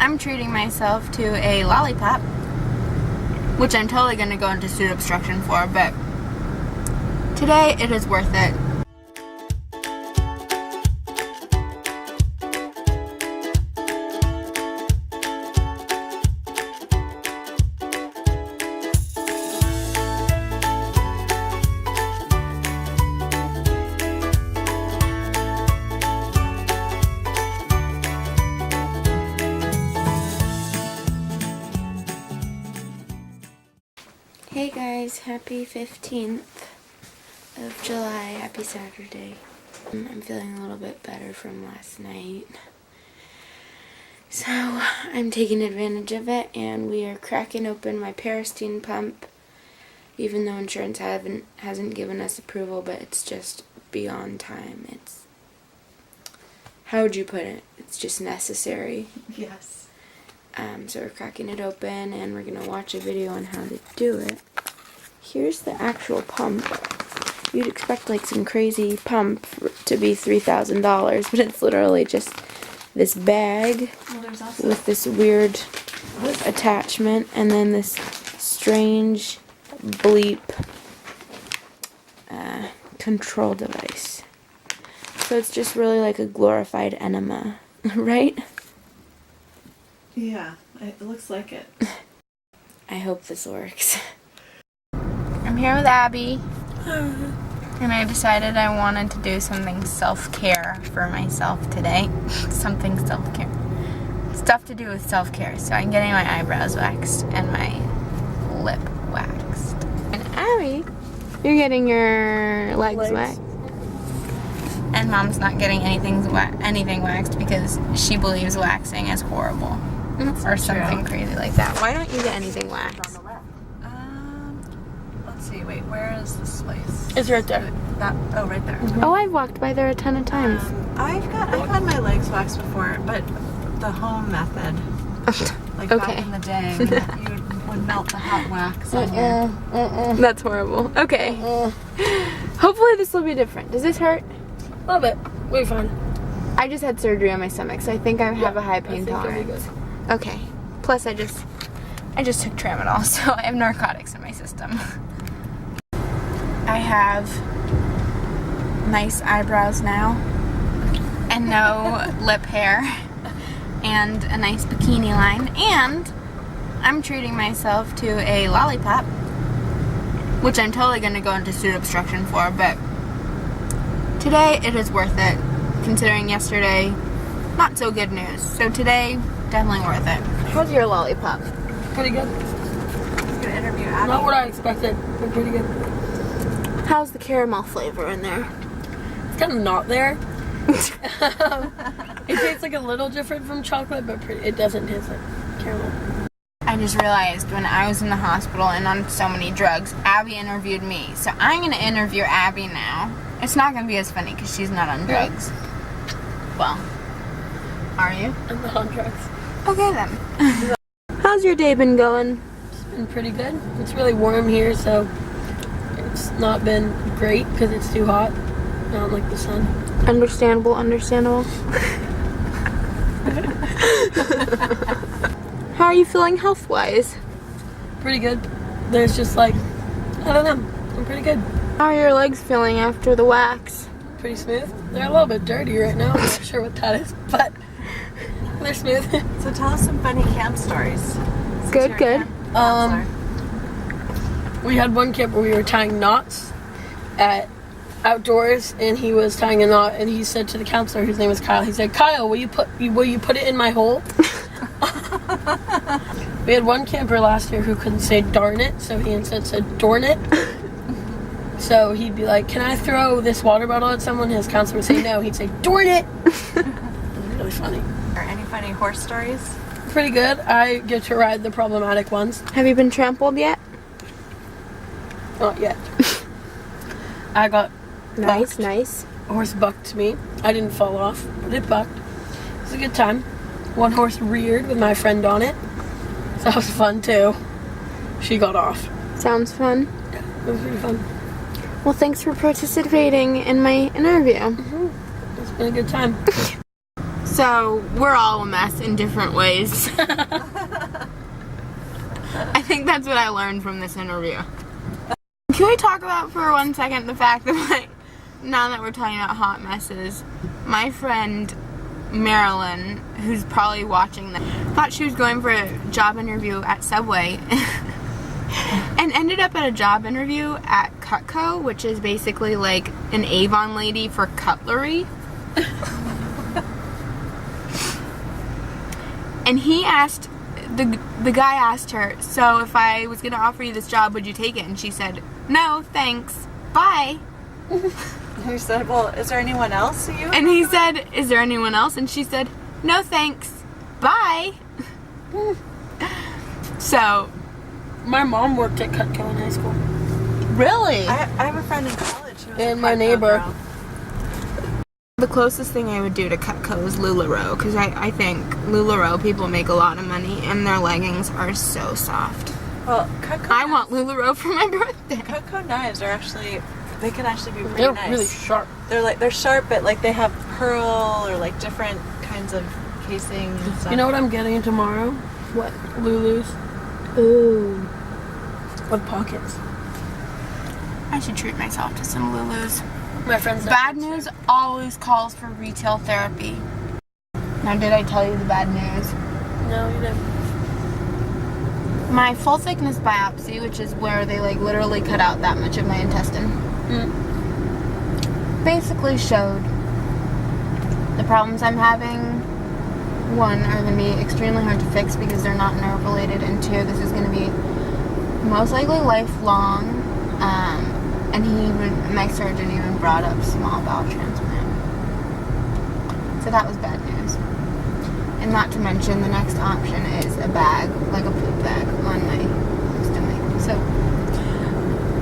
I'm treating myself to a lollipop, which I'm totally going to go into suit obstruction for, but today it is worth it. Hey guys, happy 15th of July, happy Saturday. I'm feeling a little bit better from last night. So I'm taking advantage of it and we are cracking open my Parastine pump, even though insurance hasn't given us approval, but it's just beyond time. It's, how would you put it? It's just necessary. Yes. So we're cracking it open and we're going to watch a video on how to do it. Here's the actual pump. You'd expect like some crazy pump to be $3,000, but it's literally just this bag with this weird attachment and then this strange bleep control device. So it's just really like a glorified enema, right? Yeah, it looks like it. I hope this works. I'm here with Abby, and I decided I wanted to do something self-care for myself today. Something self-care. Stuff to do with self-care. So I'm getting my eyebrows waxed and my lip waxed. And Abby, you're getting your legs waxed. And Mom's not getting anything waxed because she believes waxing is horrible. Or something crazy like that. Why don't you get anything waxed? Let's see. Wait, where is this place? It's right there. Oh, right there. Oh, I've walked by there a ton of times. I've had my legs waxed before, but the home method. Like Okay. back in the day, you would melt the hot wax on your... That's horrible. Okay. Hopefully this will be different. Does this hurt? A little bit. We're fine. I just had surgery on my stomach, so I think I have a high pain tolerance. Okay. Plus, I just took Tramadol, so I have narcotics in my system. I have nice eyebrows now, and no lip hair, and a nice bikini line, and I'm treating myself to a lollipop, which I'm totally going to go into suit obstruction for, but today it is worth it, considering yesterday, not so good news. So today, definitely worth it. How's your lollipop? Pretty good. He's gonna interview Abby. Not what I expected, but pretty good. How's the caramel flavor in there? It's kind of not there. It tastes like a little different from chocolate, but it doesn't taste like caramel. I just realized when I was in the hospital and on so many drugs, Abby interviewed me. So I'm going to interview Abby now. It's not going to be as funny because she's not on drugs. Well, are you? I'm not on drugs. Okay then. How's your day been going? It's been pretty good. It's really warm here, so it's not been great because it's too hot. I don't like the sun. Understandable. How are you feeling health-wise? Pretty good. There's just like, I don't know. I'm pretty good. How are your legs feeling after the wax? Pretty smooth. They're a little bit dirty right now. I'm not sure what that is, but they're smooth. So tell us some funny camp stories. Good. We had one camp where we were tying knots at outdoors, and he was tying a knot, and he said to the counselor, whose name was Kyle, he said, "Kyle, will you put it in my hole?" We had one camper last year who couldn't say darn it, so he instead said dorn it. So he'd be like, "Can I throw this water bottle at someone?" His counselor would say no. He'd say, "Dorn it!" It was really funny. Or any funny horse stories? Pretty good. I get to ride the problematic ones. Have you been trampled yet? Not yet. I got bucked. Nice. A horse bucked me. I didn't fall off, but it bucked. It was a good time. One horse reared with my friend on it. So that was fun too. She got off. Sounds fun. Yeah, it was really fun. Well, thanks for participating in my interview. It's been a good time. So So, we're all a mess in different ways. I think that's what I learned from this interview. Can we talk about for 1 second the fact that now that we're talking about hot messes, my friend Marilyn, who's probably watching this, thought she was going for a job interview at Subway and ended up at a job interview at Cutco, which is basically like an Avon lady for cutlery. And he asked, the guy asked her, so if I was going to offer you this job, would you take it? And she said, no, thanks. Bye. He said, well, is there anyone else you? And he said, is there anyone else? And she said, no, thanks. Bye. So. My mom worked at Cutco in high school. Really? I have a friend in college who was And a my Cutco neighbor. girl. The closest thing I would do to Cutco is LuLaRoe, because I think LuLaRoe people make a lot of money and their leggings are so soft. Well, Cutco. I want LuLaRoe for my birthday. Cutco knives are actually, they can actually be pretty They're nice. really sharp. They're sharp, but like they have pearl or like different kinds of casings and stuff. You know what I'm getting tomorrow? What? Lulu's Ooh. with pockets. I should treat myself to some Lulus. My friend's Bad news always calls for retail therapy. Now, did I tell you the bad news? No, you didn't. My full thickness biopsy, which is where they like literally cut out that much of my intestine, basically showed the problems I'm having. One, are going to be extremely hard to fix because they're not nerve related, and two, this is going to be most likely lifelong. And my surgeon even brought up small bowel transplant. So that was bad news. And not to mention, the next option is a bag, like a poop bag, on my stomach. So,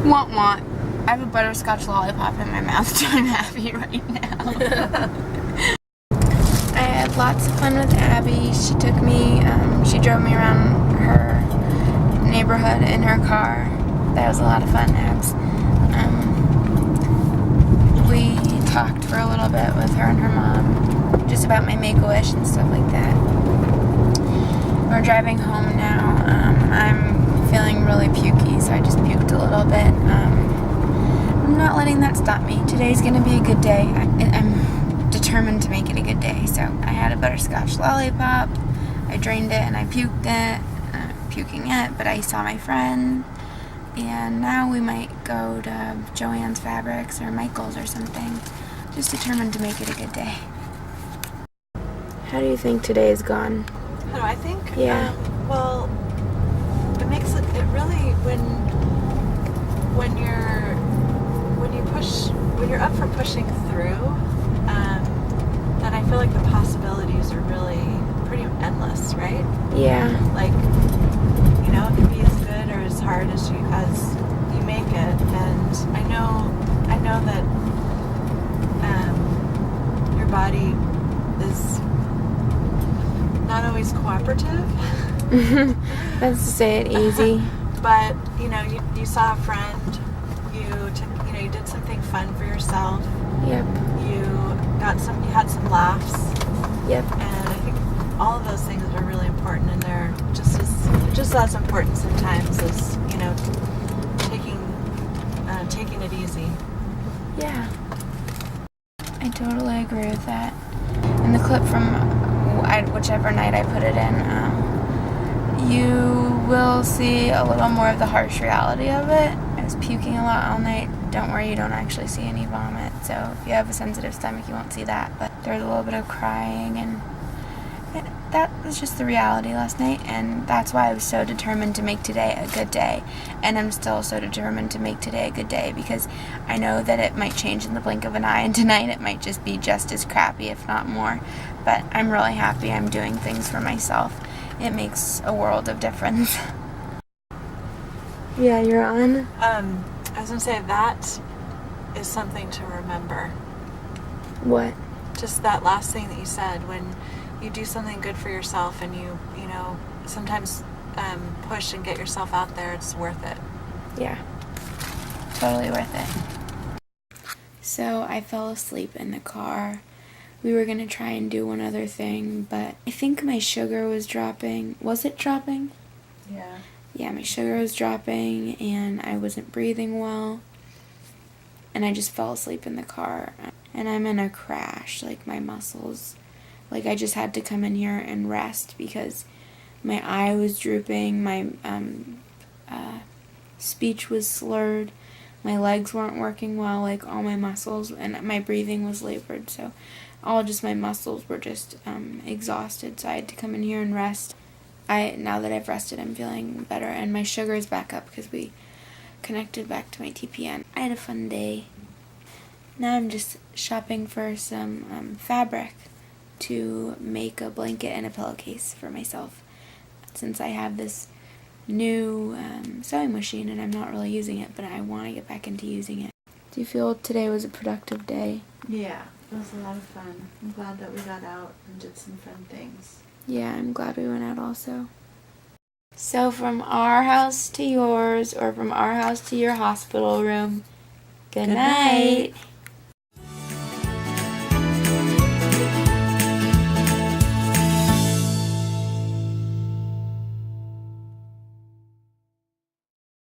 want. I have a butterscotch lollipop in my mouth, so I'm happy right now. I had lots of fun with Abby. She took me, she drove me around her neighborhood in her car. That was a lot of fun, Abs. We talked for a little bit with her and her mom, just about my Make-A-Wish and stuff like that. We're driving home now. I'm feeling really pukey, so I just puked a little bit. I'm not letting that stop me. Today's gonna be a good day. I'm determined to make it a good day. So I had a butterscotch lollipop. I drained it and I puked it. Puking it, but I saw my friend. And now we might go to Joann's Fabrics or Michael's or something. Just determined to make it a good day. How do you think today has gone? How do I think? Yeah. Well, it makes it really when you're up for pushing through, then I feel like the possibilities are really pretty endless, right? Yeah. Like, you know, it can be as good or as hard as you make it, and I know that your body is not always cooperative. That's to say it easy. But you know, you saw a friend, you did something fun for yourself. Yep. You had some laughs. Yep. And I think all of those things are really important, and they're just as important sometimes as, you know, taking it easy. Yeah. I totally agree with that. In the clip from whichever night I put it in, you will see a little more of the harsh reality of it. I was puking a lot all night. Don't worry, you don't actually see any vomit. So if you have a sensitive stomach, you won't see that. But there was a little bit of crying, and that was just the reality last night. And that's why I was so determined to make today a good day. And I'm still so determined to make today a good day, because I know that it might change in the blink of an eye, and tonight it might just be just as crappy, if not more. But I'm really happy I'm doing things for myself. It makes a world of difference. Yeah, you're on. I was gonna say, that is something to remember. What? Just that last thing that you said, when you do something good for yourself and you know, sometimes push and get yourself out there, it's worth it. Yeah. Totally worth it. So I fell asleep in the car. we were going to try and do one other thing, but I think my sugar was dropping. Was it dropping? Yeah. Yeah, my sugar was dropping, and I wasn't breathing well, and I just fell asleep in the car, and I'm in a crash, like my muscles, like I just had to come in here and rest because my eye was drooping, my speech was slurred, my legs weren't working well, like all my muscles, and my breathing was labored, so all just my muscles were just exhausted, so I had to come in here and rest. Now that I've rested, I'm feeling better, and my sugar is back up because we connected back to my TPN. I had a fun day. Now I'm just shopping for some fabric to make a blanket and a pillowcase for myself, since I have this new sewing machine and I'm not really using it, but I want to get back into using it. Do you feel today was a productive day? Yeah, it was a lot of fun. I'm glad that we got out and did some fun things. Yeah, I'm glad we went out also. So from our house to yours, or from our house to your hospital room, good night.